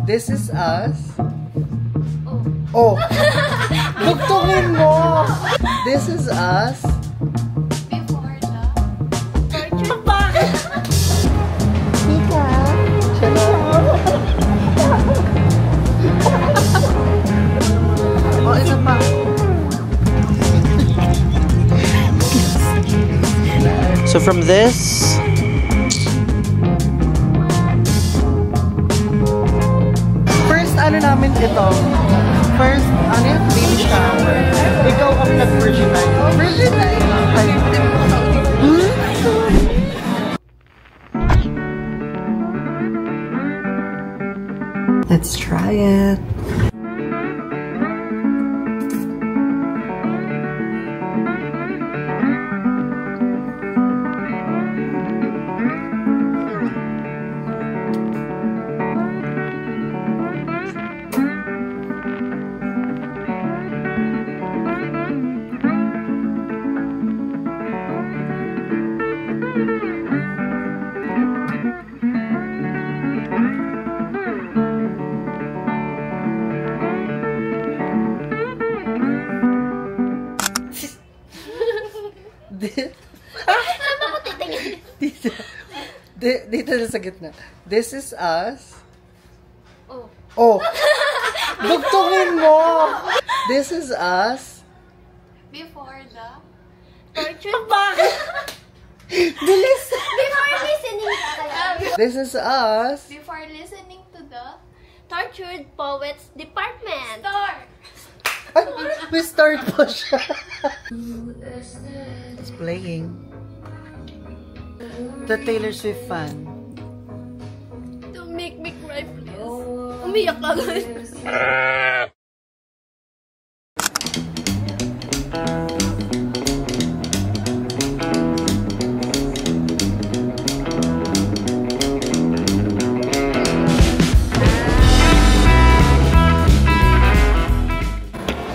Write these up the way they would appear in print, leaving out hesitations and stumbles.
This is us. Oh. Tugtugin mo. This is us. Before the... Bakit? Mika. Oh, isa pa. So from this, first ano namin ito, first ano yung baby shower. Ikaw ang nag-virginize. Virginize? Let's try it. Dito na sa gitna. This is us. Oh. Dugtugin mo. This is us. Before the... Torture. Bakit? Bilis. Before listening to the... This is us. Before listening to the... Tortured Poets Department. Store. Ay, may start pa siya. It's playing. The Taylor Swift fan. Don't make me cry, please. Umiyak ka guys.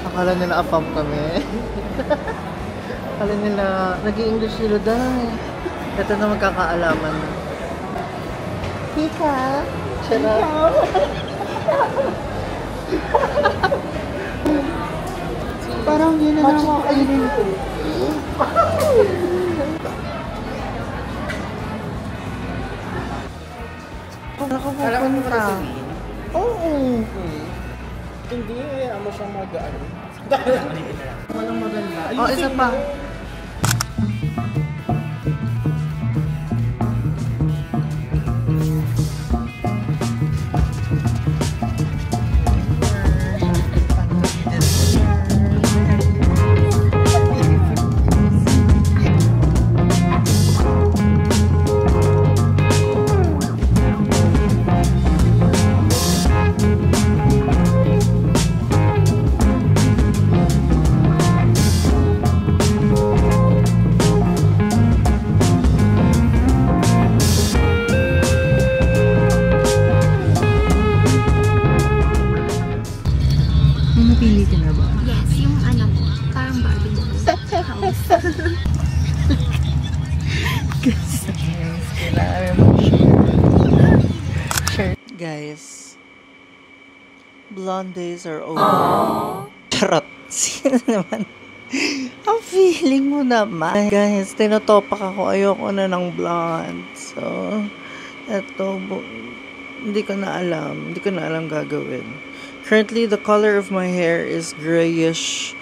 Akala nila apam kami. Akala nila nag-i-English sila dahil. Ito na magkakaalaman. Mika. Charot. Parang yun na naman kainin ko. Kala ko pupunta. Oo. Hindi, ano siyang mag-ano. Walang maganda. Oh, isa pa. Napili ka na ba? Yes, yung anak ko. Parang Barbie na house. Guys, blonde days are over. Charot. Sino naman? Ang feeling mo naman. Guys, tinotopak ako. Ayoko na ng blonde. So, eto, hindi ko na alam gagawin. Currently, the color of my hair is grayish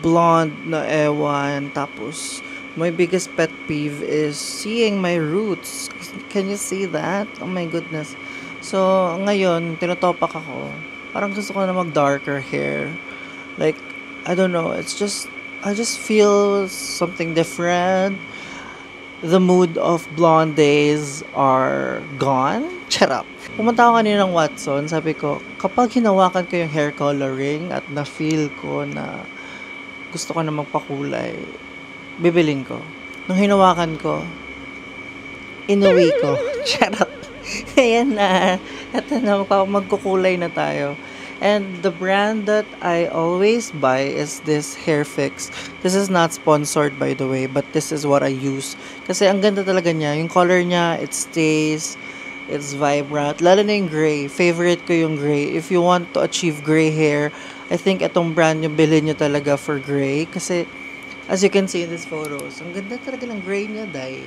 blonde na ewan. Tapos, my biggest pet peeve is seeing my roots. Can you see that? Oh my goodness. So, ngayon, tinotopak ako. Parang gusto ko na mag-darker hair. Like, I don't know. It's just, I just feel something different. The mood of blonde days are gone. Shut up. Pumunta ako kanina ng Watson, sabi ko, kapag hinawakan ko yung hair coloring at na-feel ko na gusto ko na magpakulay, bibiling ko. Nung hinawakan ko, inuwi ko. Charot. Ayan na. Ito na, magkukulay na tayo. And the brand that I always buy is this Hair Fix. This is not sponsored, by the way, but this is what I use. Kasi ang ganda talaga niya. Yung color niya, it stays. It's vibrant. Lalo na yung gray. Favorite ko yung gray. If you want to achieve gray hair, I think itong brand yung bilhin nyo talaga for gray. Kasi, as you can see in these photos, ang ganda talaga ng gray niya, day.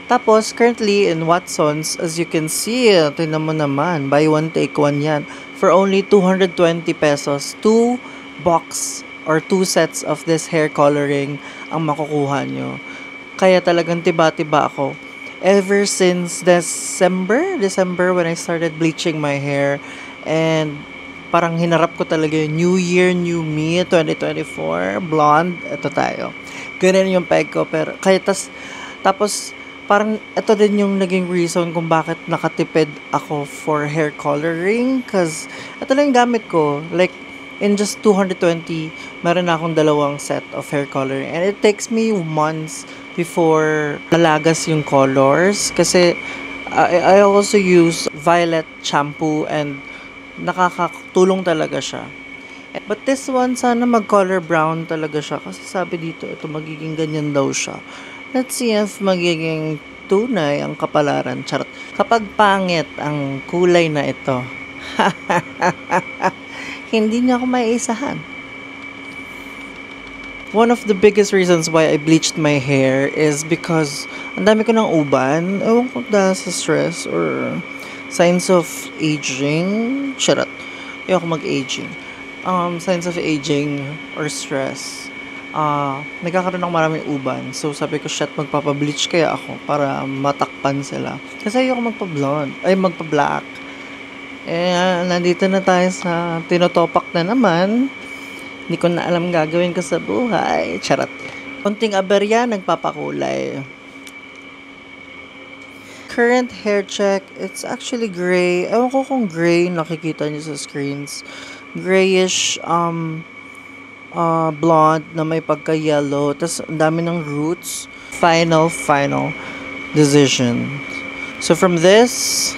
Tapos, currently in Watsons, as you can see, tingnan mo naman, buy one, take one yan. For only 220 pesos, 2 box or 2 sets of this hair coloring ang makukuha nyo. Kaya talagang tiba-tiba ako. Ever since December when I started bleaching my hair, and parang hinarap ko talaga yung New Year, New Me, 2024, blonde, ito tayo. Ganun yung peg ko, pero kaya tapos parang ito din yung naging reason kung bakit nakatipid ako for hair coloring, cause ito lang yung gamit ko, like in just 220, meron na akong 2 set of hair coloring. And it takes me months before lalagas yung colors. Kasi I also use violet shampoo and nakakatulong talaga siya. But this one, sana mag-color brown talaga siya. Kasi sabi dito, ito magiging ganyan daw siya. Let's see if magiging tunay ang kapalaran. Charot. Kapag pangit ang kulay na ito, hindi niya ako maiisahan. One of the biggest reasons why I bleached my hair is because ang dami ko ng uban. Ewan ko dahil sa stress or signs of aging. Charot. Ayoko mag-aging. Signs of aging or stress. Nagkakaroon ng maraming uban. So sabi ko, shit, magpapableach kaya ako para matakpan sila. Kasi ayoko magpa-blonde. Ay, magpa-black. Nandito na tayo sa tinotopak na naman. Hindi ko na alam gagawin ko sa buhay. Charot. Konting aberya, nagpapakulay. Current hair check, it's actually gray. Ewan ko kung gray, nakikita niyo sa screens. Grayish, blonde na may pagka-yellow. Tapos, ang dami ng roots. Final decision. So, from this,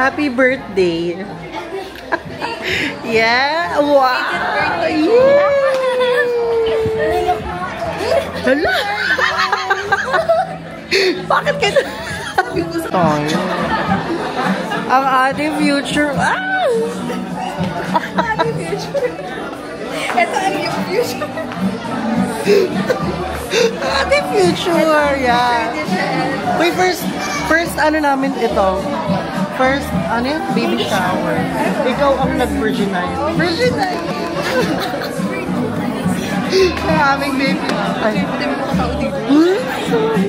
happy birthday. Yeah. Wow. Yeah. Hala. Bakit ka tayo? Ang ating future. Ah! Ating future. Ito ang yung future. Ating future. Yeah. Wait, first ano namin ito? First, ano yun? Baby shower. Ikaw ang nag-virginize. Virginize! Ang aming baby. Ay. Sorry.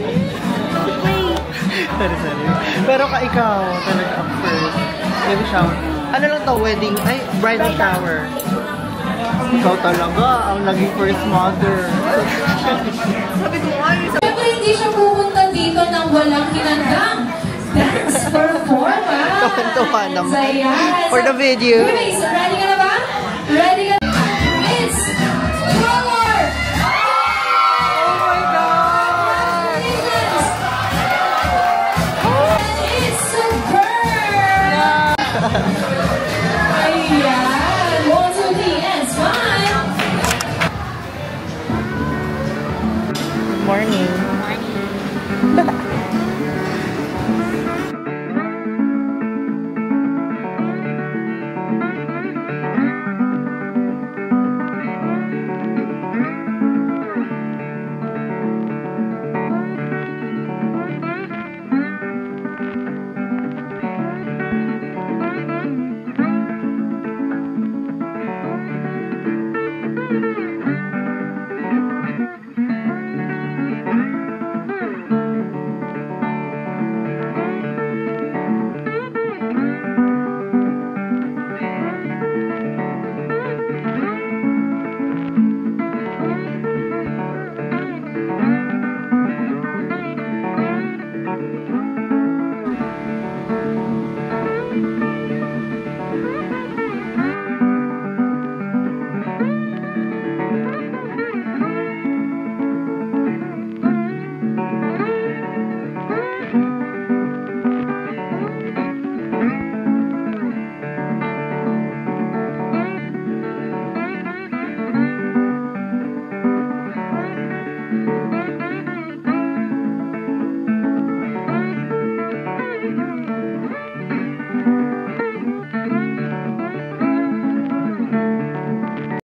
Pero ikaw talaga ang first. Baby shower. Ano lang to? Wedding? Ay, bridal shower. Ikaw talaga ang naging first mother. Sabi ko nga, Siyempre, hindi siya pupunta dito nang walang hinandang dance performance. Tuwan-tuwa naman. Ayan. For the video. Ready ka na ba? Ready ka